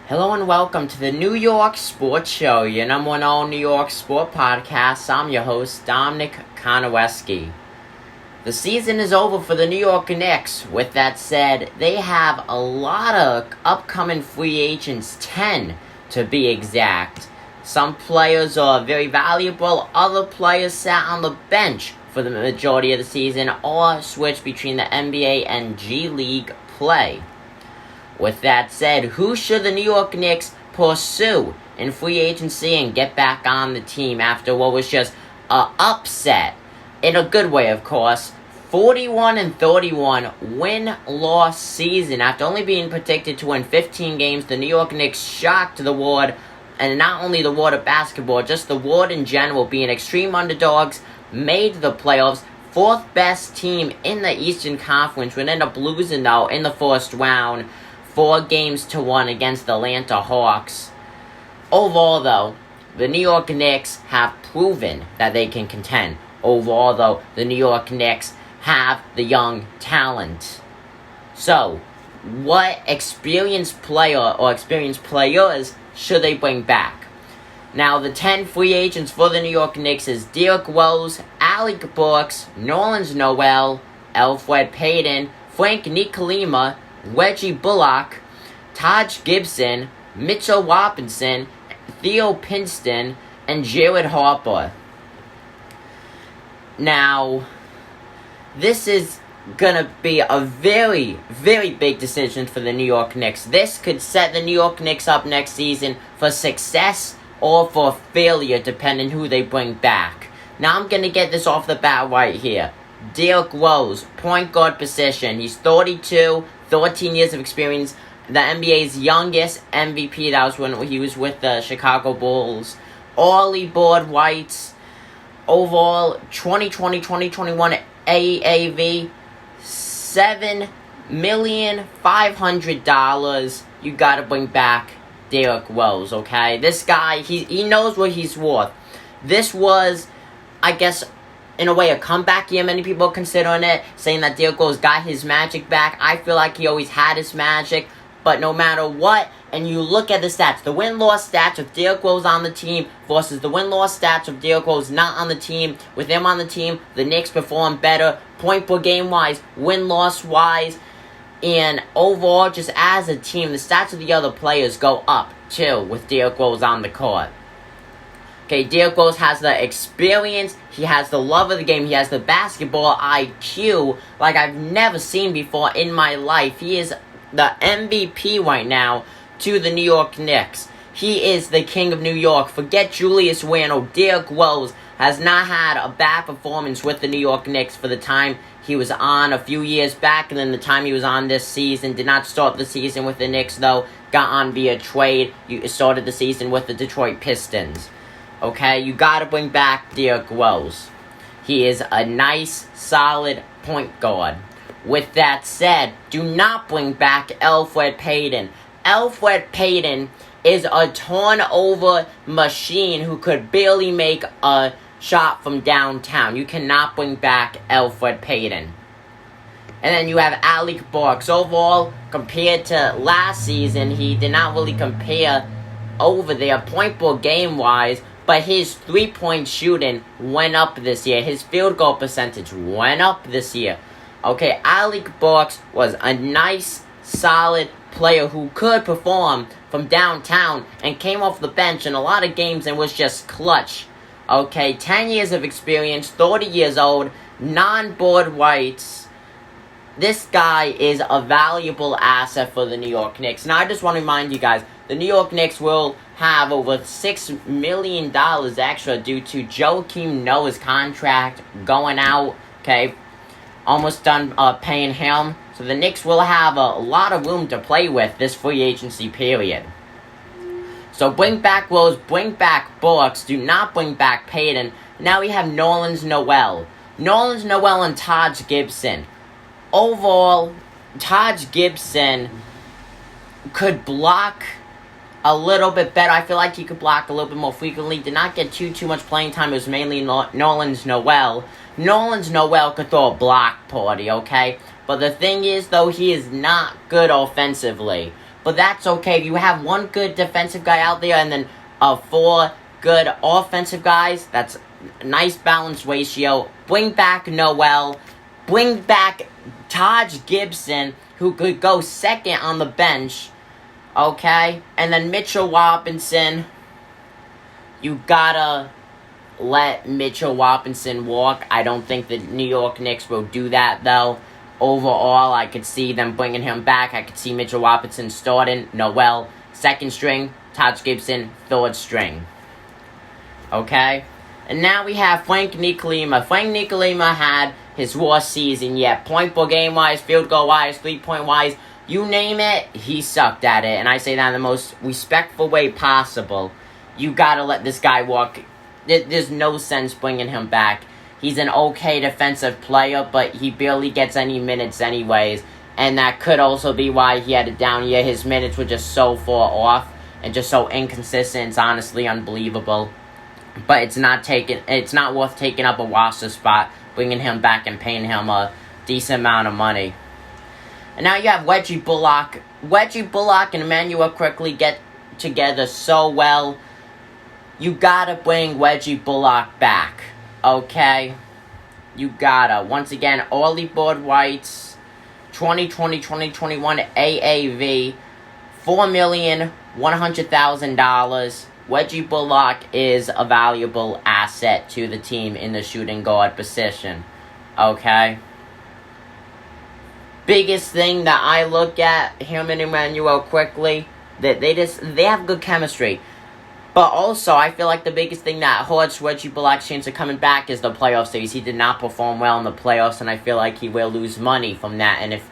Hello and welcome to the New York Sports Show, your number one all New York sport podcast. I'm your host, Dominic Konowski. The season is over for the New York Knicks. With that said, they have a lot of upcoming free agents, 10 to be exact. Some players are very valuable, other players sat on the bench for the majority of the season or switch between the NBA and G League play. With that said, who should the New York Knicks pursue in free agency and get back on the team after what was just an upset, in a good way of course, 41-31 win-loss season. After only being predicted to win 15 games, the New York Knicks shocked the world, and not only the world of basketball, just the world in general, being extreme underdogs, made the playoffs, fourth best team in the Eastern Conference, would end up losing though in the first round, 4-1 against the Atlanta Hawks. Overall, though, the New York Knicks have proven that they can contend. Overall, though, the New York Knicks have the young talent. So, what experienced player or experienced players should they bring back? Now, the 10 free agents for the New York Knicks is Derrick Rose, Alec Burks, Nerlens Noel, Elfrid Payton, Frank Ntilikina, Reggie Bullock, Taj Gibson, Mitchell Robinson, Theo Pinson, and Jared Harper. Now, this is gonna be a very, very big decision for the New York Knicks. This could set the New York Knicks up next season for success or for failure, depending who they bring back. Now, I'm gonna get this off the bat right here. Derrick Rose, point guard position. He's 32, 13 years of experience. The NBA's youngest MVP. That was when he was with the Chicago Bulls. Early board rights. Overall, 2020-2021 AAV, $7,500,000. You gotta bring back Derrick Rose, okay? This guy, he knows what he's worth. This was, I guess, in a way, a comeback year. Many people are considering it, saying that Derrick Rose got his magic back. I feel like he always had his magic, but no matter what, and you look at the stats, the win-loss stats of Derrick Rose on the team versus the win-loss stats of Derrick Rose not on the team. With him on the team, the Knicks perform better, point-per-game-wise, win-loss-wise, and overall, just as a team, the stats of the other players go up, too, with Derrick Rose on the court. Okay, Derrick Rose has the experience, he has the love of the game, he has the basketball IQ like I've never seen before in my life. He is the MVP right now to the New York Knicks. He is the king of New York. Forget Julius Randle. Derrick Rose has not had a bad performance with the New York Knicks for the time he was on a few years back, and then the time he was on this season. Did not start the season with the Knicks, though. Got on via trade. You started the season with the Detroit Pistons. Okay, you gotta bring back Derrick Rose. He is a nice, solid point guard. With that said, do not bring back Elfrid Payton. Elfrid Payton is a turnover machine who could barely make a shot from downtown. You cannot bring back Elfrid Payton. And then you have Alec Burks. Overall, compared to last season, he did not really compare over there point per game wise. But his three-point shooting went up this year. His field goal percentage went up this year. Okay, Alec Burks was a nice, solid player who could perform from downtown and came off the bench in a lot of games and was just clutch. Okay, 10 years of experience, 30 years old, non-board rights. This guy is a valuable asset for the New York Knicks. Now, I just want to remind you guys, the New York Knicks will have over $6 million extra due to Joakim Noah's contract going out. Okay, almost done paying him. So the Knicks will have a lot of room to play with this free agency period. So bring back Rose, bring back Burks, do not bring back Payton. Now we have Nerlens Noel. Nerlens Noel and Taj Gibson. Overall, Taj Gibson could block a little bit better. I feel like he could block a little bit more frequently. Did not get too much playing time. It was mainly Nerlens Noel. Nerlens Noel could throw a block party, okay? But the thing is, though, he is not good offensively. But that's okay. If you have one good defensive guy out there and then 4 good offensive guys, that's a nice balanced ratio. Bring back Noel. Bring back Taj Gibson, who could go second on the bench. Okay? And then Mitchell Robinson. You gotta let Mitchell Robinson walk. I don't think the New York Knicks will do that, though. Overall, I could see them bringing him back. I could see Mitchell Robinson starting. Noel, second string. Taj Gibson, third string. Okay? And now we have Frank Ntilikina. Frank Ntilikina had his worst season yet. Point per game wise, field goal wise, 3-point wise, you name it, he sucked at it. And I say that in the most respectful way possible. You gotta let this guy walk. There's no sense bringing him back. He's an okay defensive player, but he barely gets any minutes anyways. And that could also be why he had a down year. His minutes were just so far off and just so inconsistent. It's honestly unbelievable. But it's not worth taking up a roster spot, bringing him back and paying him a decent amount of money. And now you have Reggie Bullock. Reggie Bullock and Emmanuel quickly get together so well. You gotta bring Reggie Bullock back. Okay? You gotta. Once again, early board rights, 2020-2021 AAV, $4,100,000. Reggie Bullock is a valuable asset to the team in the shooting guard position. Okay? Biggest thing that I look at, him and Emmanuel quickly, that they have good chemistry. But also, I feel like the biggest thing that hurts Reggie Bullock's chance of coming back is the playoff series. He did not perform well in the playoffs, and I feel like he will lose money from that. And if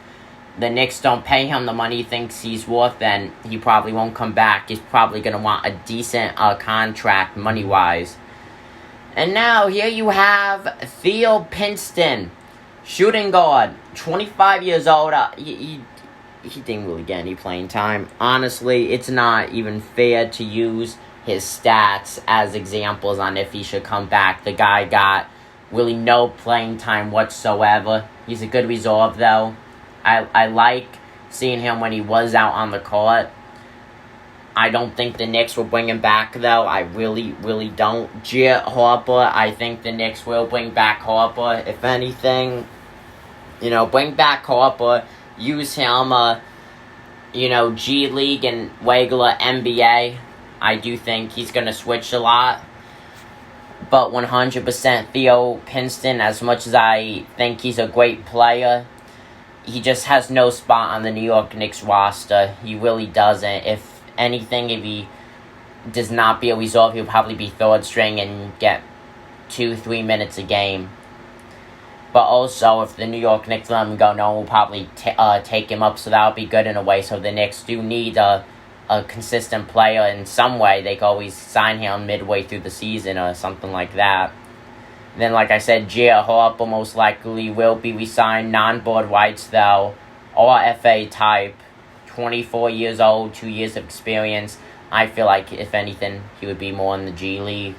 the Knicks don't pay him the money he thinks he's worth, then he probably won't come back. He's probably going to want a decent contract money-wise. And now, here you have Theo Pinkston, shooting guard, 25 years old. He didn't really get any playing time. Honestly, it's not even fair to use his stats as examples on if he should come back. The guy got really no playing time whatsoever. He's a good reserve, though. I like seeing him when he was out on the court. I don't think the Knicks will bring him back, though. I really, really don't. Jet Harper, I think the Knicks will bring back Harper. If anything, bring back Harper. Use him, G League and regular NBA. I do think he's going to switch a lot. But 100% Theo Pinkston, as much as I think he's a great player, he just has no spot on the New York Knicks roster. He really doesn't. If anything, if he does not be a reserve, he'll probably be third string and get 2-3 minutes a game. But also, if the New York Knicks let him go, no one will probably take him up, so that would be good in a way. So the Knicks do need a consistent player in some way. They can always sign him midway through the season or something like that. And then, like I said, J.R. Harper most likely will be re-signed. Non-board rights, though. RFA type. 24 years old, 2 years of experience. I feel like, if anything, he would be more in the G League.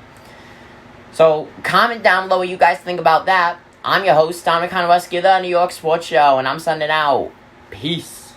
So, comment down below what you guys think about that. I'm your host, Tommy Conowski of the New York Sports Show, and I'm sending out. Peace.